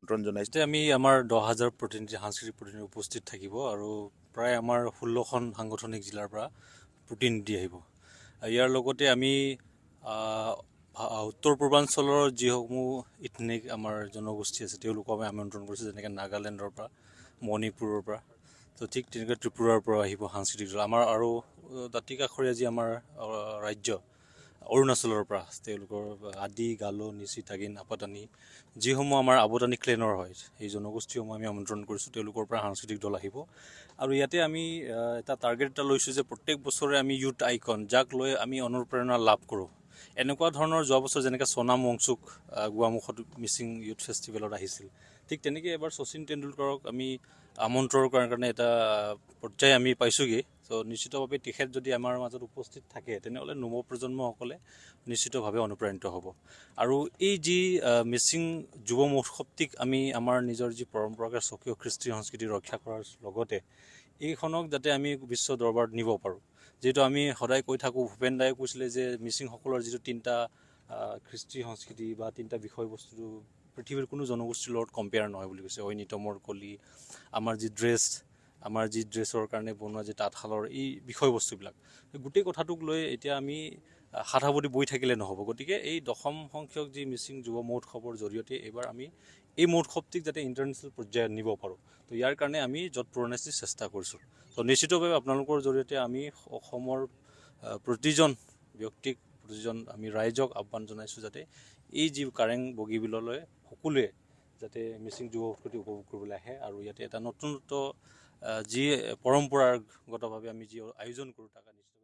আমন্ত্ৰণ জনাইছে। আমি আমাৰ 10,000 প্ৰতিনিধি সাংস্কৃতিক প্ৰতিনিধি উপস্থিত থাকিব আৰু প্ৰায় আমাৰ 16খন সাংগঠনিক জিলাৰ পৰা প্ৰতিনিধি আহিব। ইয়াৰ লগতে আমি উত্তৰ পূৰ্বাঞ্চলৰ যিসমূহ ইথনিক আমাৰ জনগোষ্ঠী আছে তেওঁলোকক আমি আমন্ত্ৰণ কৰিছোঁ, যেনেকৈ নাগালেণ্ডৰ পৰা, মণিপুৰৰ পৰা, তো ঠিক তেনেকৈ ত্ৰিপুৰাৰ পৰা আহিব সাংস্কৃতিক দল। আমাৰ আৰু দাঁতি কাষৰীয়া যি আমাৰ ৰাজ্য অৰুণাচলৰ পৰা তেওঁলোকৰ আদি, গালো, নিচি, তাগিন, আপাতানি যিসমূহ আমাৰ আবতানি ক্লেনৰ হয় সেই জনগোষ্ঠীসমূহ আমি আমন্ত্ৰণ কৰিছোঁ, তেওঁলোকৰ পৰা সাংস্কৃতিক দল আহিব। আৰু ইয়াতে আমি এটা টাৰ্গেট এটা লৈছোঁ যে প্ৰত্যেক বছৰে আমি ইউথ আইকন যাক লৈ আমি অনুপ্ৰেৰণা লাভ কৰোঁ। এনেকুৱা ধৰণৰ যোৱা বছৰ যেনেকৈ সোনাম ৱাংচুক গোৱামুখত মিচিং ইউথ ফেষ্টিভেলত আহিছিল, ঠিক তেনেকৈ এবাৰ শচীন তেণ্ডুলকাৰক আমি আমন্ত্ৰণৰ কাৰণে এটা পৰ্যায় আমি পাইছোঁগৈ। ত' নিশ্চিতভাৱে তেখেত যদি আমাৰ মাজত উপস্থিত থাকে তেনেহ'লে নৱপ্ৰজন্মসকলে নিশ্চিতভাৱে অনুপ্ৰাণিত হ'ব। আৰু এই যি মিচিং যুৱ মহোৎসৱটিক আমি আমাৰ নিজৰ যি পৰম্পৰাগত স্বকীয় কৃষ্টি সংস্কৃতি ৰক্ষা কৰাৰ লগতে এইখনক যাতে আমি বিশ্ব দৰবাৰত নিব পাৰোঁ। যিহেতু আমি সদায় কৈ থাকোঁ, ভূপেন দায়ে কৈছিলে যে মিচিংসকলৰ যিটো 3টা কৃষ্টি সংস্কৃতি বা 3টা বিষয়বস্তু পৃথিৱীৰ কোনো জনগোষ্ঠীৰ লগত কম্পেয়াৰ নহয় বুলি কৈছে। ঐনিতমৰ কলি, আমাৰ যি ড্ৰেছ, আমাৰ যি ড্ৰেছৰ কাৰণে বনোৱা যি তাঁতশালৰ এই বিষয়বস্তুবিলাক, গোটেই কথাটোক লৈ এতিয়া আমি সাধাৱধি বৈ থাকিলে নহ'ব। গতিকে এই 10ম সংখ্যক যি মিচিং যুৱ মহোৎসৱৰ জৰিয়তে এইবাৰ আমি এই মহোৎসৱটিক যাতে ইণ্টাৰনেশ্যনেল পৰ্যায়ত নিব পাৰোঁ, তো ইয়াৰ কাৰণে আমি য'ত পুৰণেচি চেষ্টা কৰিছোঁ। তো নিশ্চিতভাৱে আপোনালোকৰ জৰিয়তে আমি অসমৰ প্ৰতিজন ব্যক্তিক, প্ৰতিজন আমি ৰাইজক আহ্বান জনাইছোঁ যাতে এই যি কাৰেং বগীবিললৈ সকলোৱে যাতে মিচিং যুৱ উৎসৱটি উপভোগ কৰিবলৈ আহে আৰু ইয়াতে এটা নতুনত্ব যি পৰম্পৰাগতভাৱে আমি যি আয়োজন কৰোঁ তাক নিশ্চিত